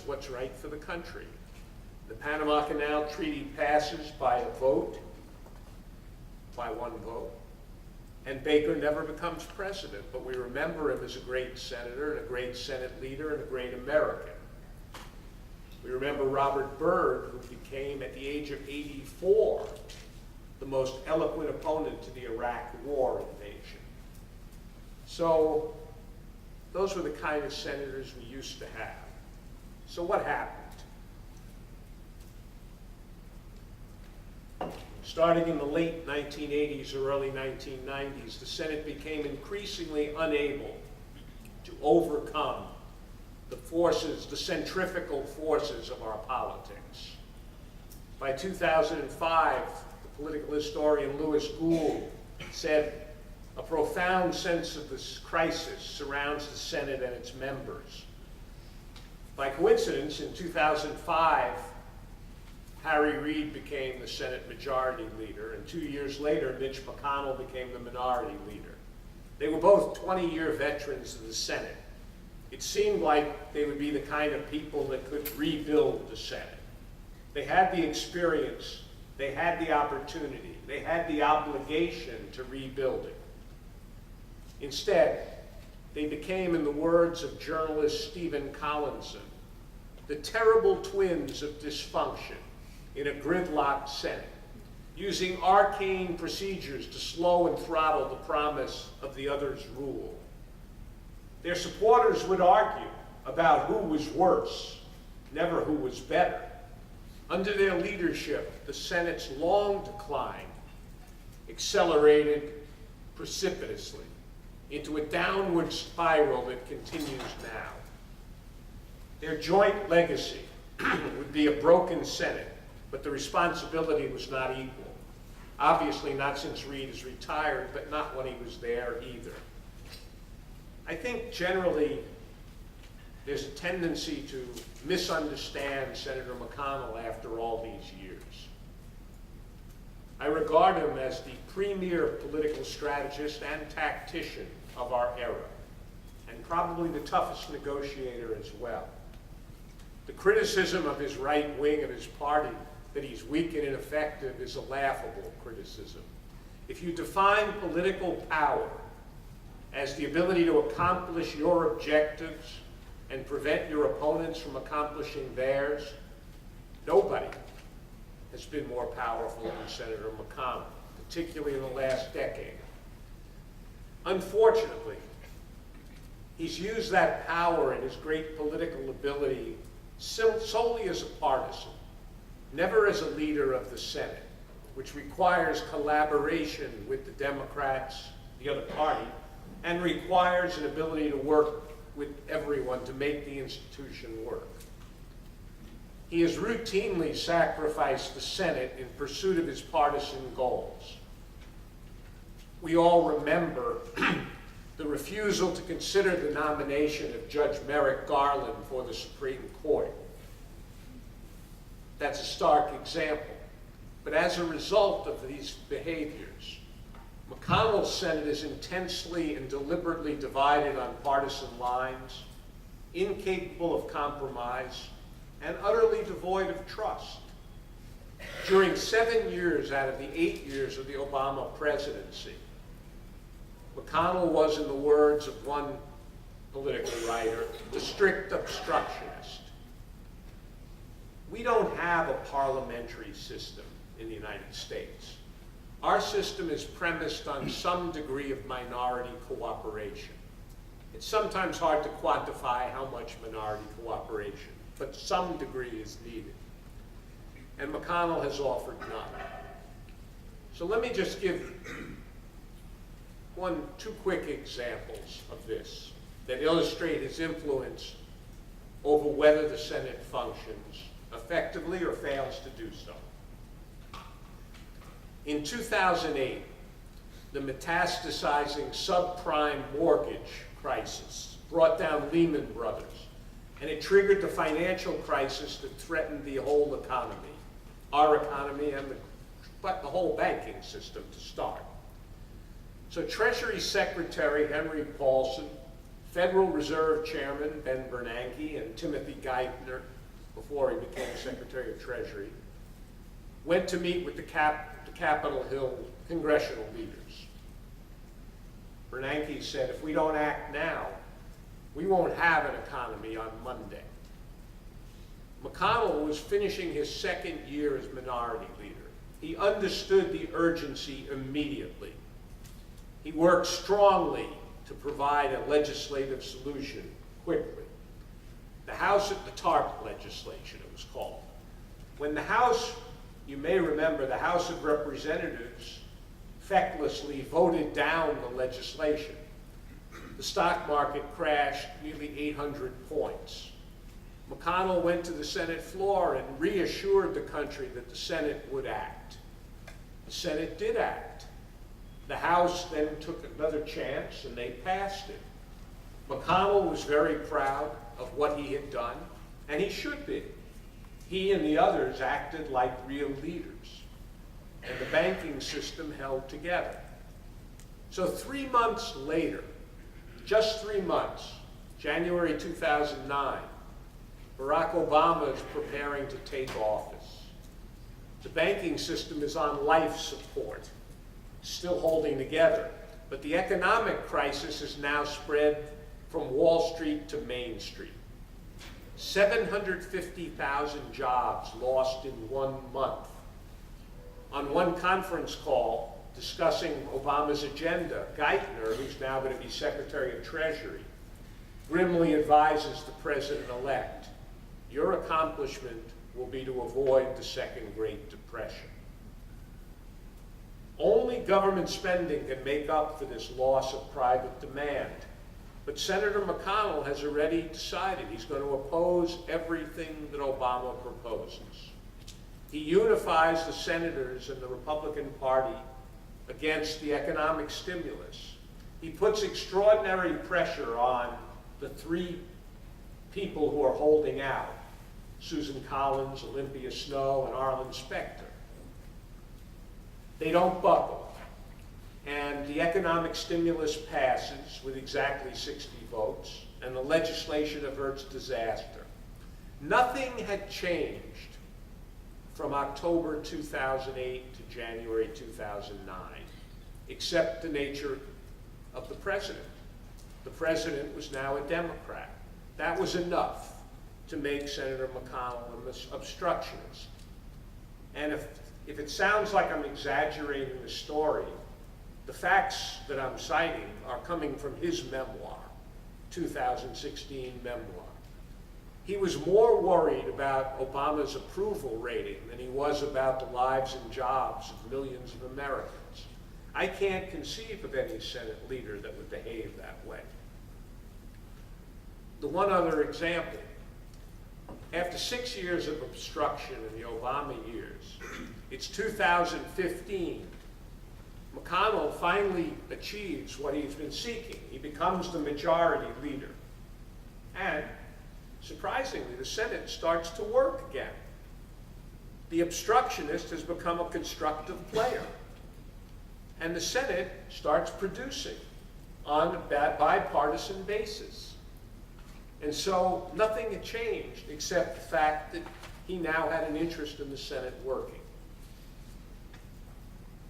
what's right for the country. The Panama Canal Treaty passes by a vote, by one vote, and Baker never becomes president, but we remember him as a great senator and a great Senate leader and a great American. We remember Robert Byrd, who became, at the age of 84, the most eloquent opponent to the Iraq war invasion. So those were the kind of senators we used to have. So what happened? Starting in the late 1980s or early 1990s, the Senate became increasingly unable to overcome the forces, the centrifugal forces of our politics. By 2005, the political historian Lewis Gould said, "A profound sense of this crisis surrounds the Senate and its members." By coincidence, in 2005, Harry Reid became the Senate Majority Leader, and 2 years later, Mitch McConnell became the Minority Leader. They were both 20-year veterans of the Senate. It seemed like they would be the kind of people that could rebuild the Senate. They had the experience, they had the opportunity, they had the obligation to rebuild it. Instead, they became, in the words of journalist Stephen Collinson, the terrible twins of dysfunction in a gridlocked Senate, using arcane procedures to slow and throttle the promise of the other's rule. Their supporters would argue about who was worse, never who was better. Under their leadership, the Senate's long decline accelerated precipitously into a downward spiral that continues now. Their joint legacy would be a broken Senate, but the responsibility was not equal. Obviously not since Reid is retired, but not when he was there either. I think generally there's a tendency to misunderstand Senator McConnell after all these years. I regard him as the premier political strategist and tactician of our era, and probably the toughest negotiator as well. The criticism of his right wing of his party that he's weak and ineffective is a laughable criticism. If you define political power as the ability to accomplish your objectives and prevent your opponents from accomplishing theirs, nobody has been more powerful than Senator McConnell, particularly in the last decade. Unfortunately, he's used that power and his great political ability solely as a partisan, never as a leader of the Senate, which requires collaboration with the Democrats, the other party, and requires an ability to work with everyone to make the institution work. He has routinely sacrificed the Senate in pursuit of his partisan goals. We all remember the refusal to consider the nomination of Judge Merrick Garland for the Supreme Court. That's a stark example. But as a result of these behaviors, McConnell's Senate is intensely and deliberately divided on partisan lines, incapable of compromise, and utterly devoid of trust. During 7 years out of the 8 years of the Obama presidency, McConnell was, in the words of one political writer, the strict obstructionist. We don't have a parliamentary system in the United States. Our system is premised on some degree of minority cooperation. It's sometimes hard to quantify how much minority cooperation, but some degree is needed. And McConnell has offered none. So let me just give two quick examples of this that illustrate his influence over whether the Senate functions effectively or fails to do so. In 2008, the metastasizing subprime mortgage crisis brought down Lehman Brothers, and it triggered the financial crisis that threatened the whole economy, our economy and the whole banking system to start. So Treasury Secretary Henry Paulson Federal Reserve Chairman Ben Bernanke and Timothy Geithner, before he became Secretary of Treasury, went to meet with the Capitol Hill congressional leaders. Bernanke said, if we don't act now, we won't have an economy on Monday. McConnell was finishing his second year as minority leader. He understood the urgency immediately. He worked strongly to provide a legislative solution quickly. The TARP legislation, it was called. When the House, you may remember, the House of Representatives fecklessly voted down the legislation, the stock market crashed nearly 800 points. McConnell went to the Senate floor and reassured the country that the Senate would act. The Senate did act. The House then took another chance and they passed it. McConnell was very proud of what he had done, and he should be. He and the others acted like real leaders, and the banking system held together. So 3 months later, just 3 months, January 2009, Barack Obama is preparing to take office. The banking system is on life support, still holding together, but the economic crisis has now spread from Wall Street to Main Street. 750,000 jobs lost in 1 month. On one conference call discussing Obama's agenda, Geithner, who's now going to be Secretary of Treasury, grimly advises the president-elect, your accomplishment will be to avoid the second Great Depression. Only government spending can make up for this loss of private demand. But Senator McConnell has already decided he's going to oppose everything that Obama proposes. He unifies the senators and the Republican Party against the economic stimulus. He puts extraordinary pressure on the three people who are holding out, Susan Collins, Olympia Snowe, and Arlen Specter. They don't buckle. And the economic stimulus passes with exactly 60 votes, and the legislation averts disaster. Nothing had changed from October 2008 to January 2009, except the nature of the president. The president was now a Democrat. That was enough to make Senator McConnell an obstructionist. And if it sounds like I'm exaggerating the story, the facts that I'm citing are coming from his memoir, 2016 memoir. He was more worried about Obama's approval rating than he was about the lives and jobs of millions of Americans. I can't conceive of any Senate leader that would behave that way. The one other example, after 6 years of obstruction in the Obama years, it's 2015. McConnell finally achieves what he's been seeking. He becomes the majority leader. And surprisingly, the Senate starts to work again. The obstructionist has become a constructive player. And the Senate starts producing on a bipartisan basis. And so nothing had changed except the fact that he now had an interest in the Senate working.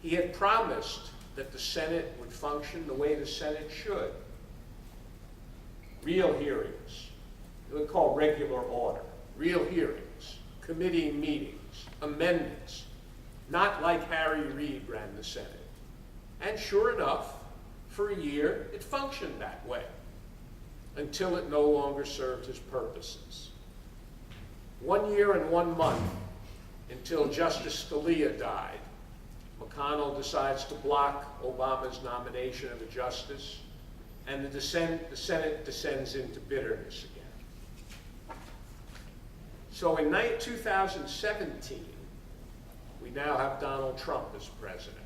He had promised that the Senate would function the way the Senate should. Real hearings, we call regular order, real hearings, committee meetings, amendments, not like Harry Reid ran the Senate. And sure enough, for a year, it functioned that way until it no longer served his purposes. 1 year and 1 month until Justice Scalia died, McConnell decides to block Obama's nomination of a justice, and the Senate descends into bitterness again. So in 2017, we now have Donald Trump as president.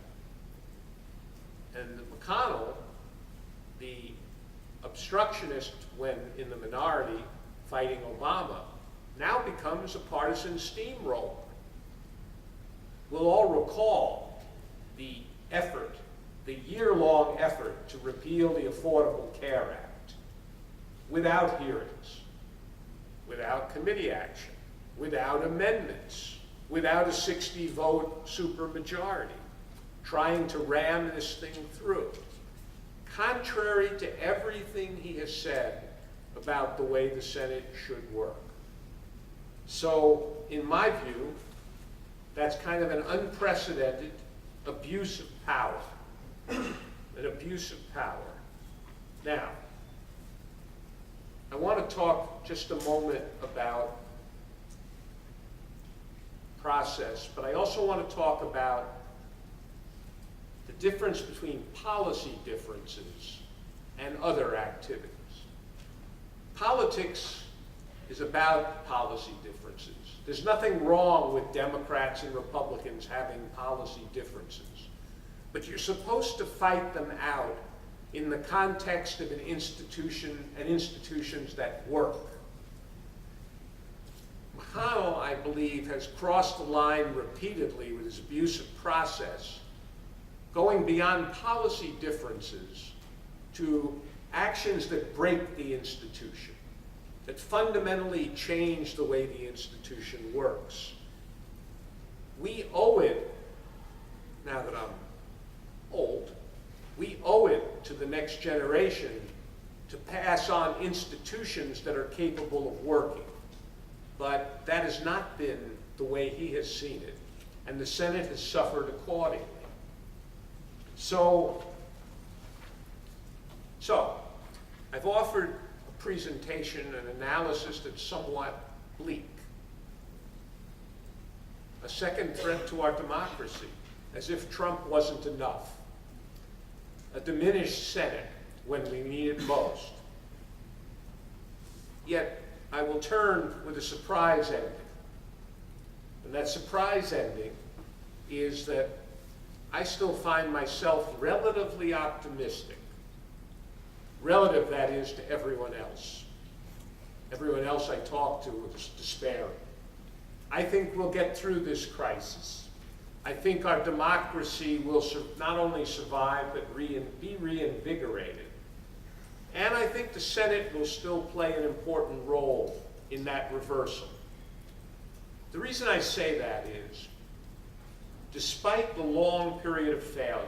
And McConnell, the obstructionist when in the minority fighting Obama, now becomes a partisan steamroller. We'll all recall the effort, the year-long effort to repeal the Affordable Care Act. without hearings, without committee action, without amendments, without a 60-vote supermajority, trying to ram this thing through, contrary to everything he has said about the way the Senate should work. So, in my view, that's kind of an unprecedented abuse of power. An abuse of power. Now, I want to talk just a moment about process, but I also want to talk about the difference between policy differences and other activities. Politics is about policy differences. There's nothing wrong with Democrats and Republicans having policy differences, but you're supposed to fight them out in the context of an institution and institutions that work. McConnell, I believe, has crossed the line repeatedly with his abusive process, going beyond policy differences to actions that break the institution, that fundamentally change the way the institution works. We owe it, now that I'm old, we owe it to the next generation to pass on institutions that are capable of working. But that has not been the way he has seen it, and the Senate has suffered accordingly. So I've offered a presentation, an analysis that's somewhat bleak. A second threat to our democracy, as if Trump wasn't enough. A diminished Senate when we need it most. Yet, I will turn with a surprise ending. And that surprise ending is that I still find myself relatively optimistic. Relative, that is, to everyone else. Everyone else I talk to was despairing. I think we'll get through this crisis. I think our democracy will not only survive, but be reinvigorated. And I think the Senate will still play an important role in that reversal. The reason I say that is, despite the long period of failure,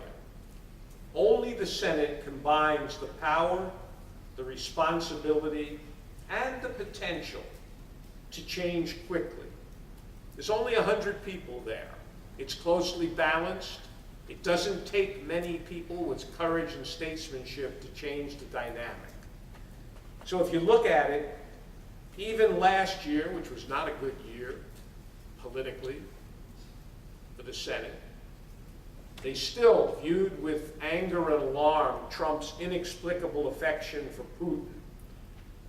only the Senate combines the power, the responsibility, and the potential to change quickly. There's only 100 people there. It's closely balanced. It doesn't take many people with courage and statesmanship to change the dynamic. So if you look at it, even last year, which was not a good year politically for the Senate, they still viewed with anger and alarm Trump's inexplicable affection for Putin.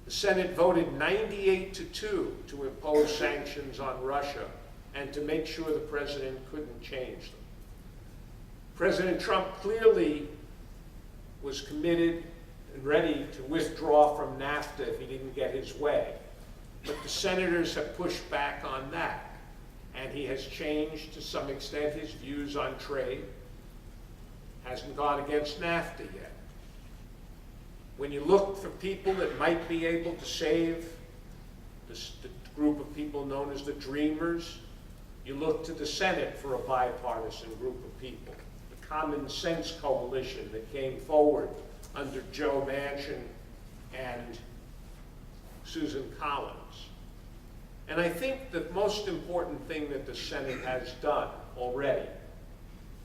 The Senate voted 98-2 to impose sanctions on Russia and to make sure the president couldn't change them. President Trump clearly was committed and ready to withdraw from NAFTA if he didn't get his way. But the senators have pushed back on that, and he has changed to some extent his views on trade. Hasn't gone against NAFTA yet. When you look for people that might be able to save the group of people known as the Dreamers, you look to the Senate for a bipartisan group of people. The Common Sense Coalition that came forward under Joe Manchin and Susan Collins. And I think the most important thing that the Senate has done already,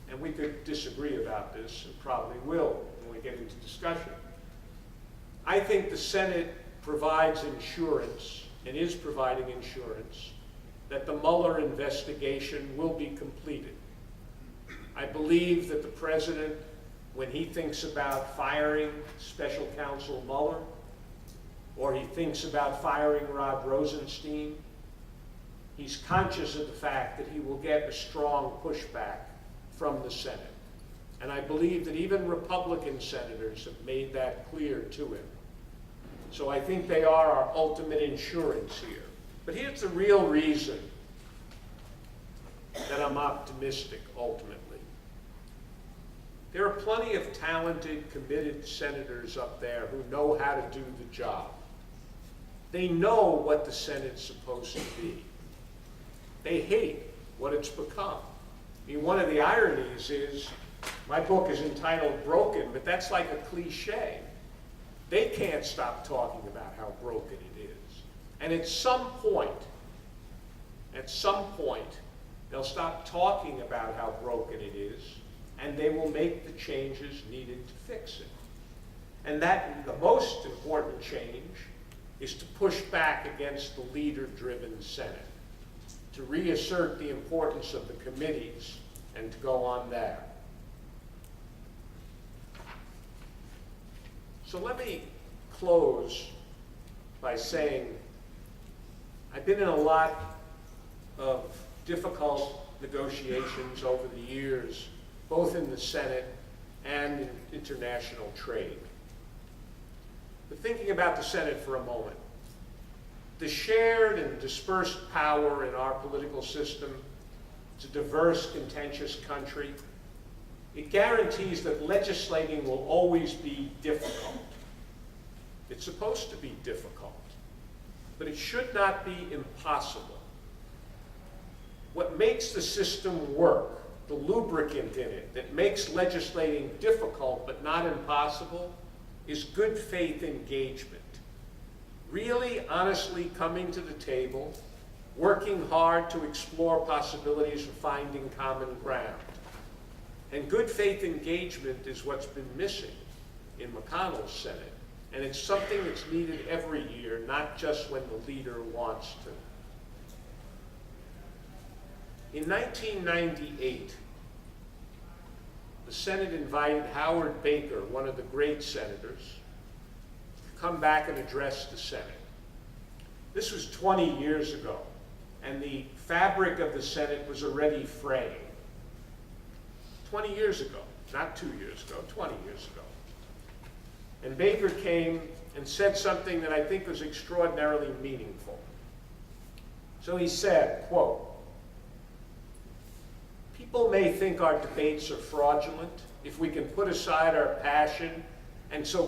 and we could disagree about this, and probably will when we get into discussion, I think the Senate provides insurance, and is providing insurance, that the Mueller investigation will be completed. I believe that the president, when he thinks about firing Special Counsel Mueller, or he thinks about firing Rod Rosenstein, he's conscious of the fact that he will get a strong pushback from the Senate. And I believe that even Republican senators have made that clear to him. So I think they are our ultimate insurance here. But here's the real reason that I'm optimistic ultimately. There are plenty of talented, committed senators up there who know how to do the job. They know what the Senate's supposed to be. They hate what it's become. I mean, one of the ironies is, my book is entitled Broken, but that's like a cliche. They can't stop talking about how broken it is. And at some point, they'll stop talking about how broken it is, and they will make the changes needed to fix it. And that, the most important change is to push back against the leader-driven Senate, to reassert the importance of the committees, and to go on there. So let me close by saying I've been in a lot of difficult negotiations over the years, both in the Senate and in international trade. But thinking about the Senate for a moment, the shared and dispersed power in our political system, it's a diverse, contentious country. It guarantees that legislating will always be difficult. It's supposed to be difficult, but it should not be impossible. What makes the system work, the lubricant in it, that makes legislating difficult but not impossible, is good faith engagement. Really, honestly coming to the table, working hard to explore possibilities of finding common ground. And good faith engagement is what's been missing in McConnell's Senate. And it's something that's needed every year, not just when the leader wants to. In 1998, the Senate invited Howard Baker, one of the great senators, to come back and address the Senate. This was 20 years ago, and the fabric of the Senate was already fraying. 20 years ago, not 2 years ago, 20 years ago. And Baker came and said something that I think was extraordinarily meaningful. So he said, quote, "People may think our debates are fraudulent if we can put aside our passion and so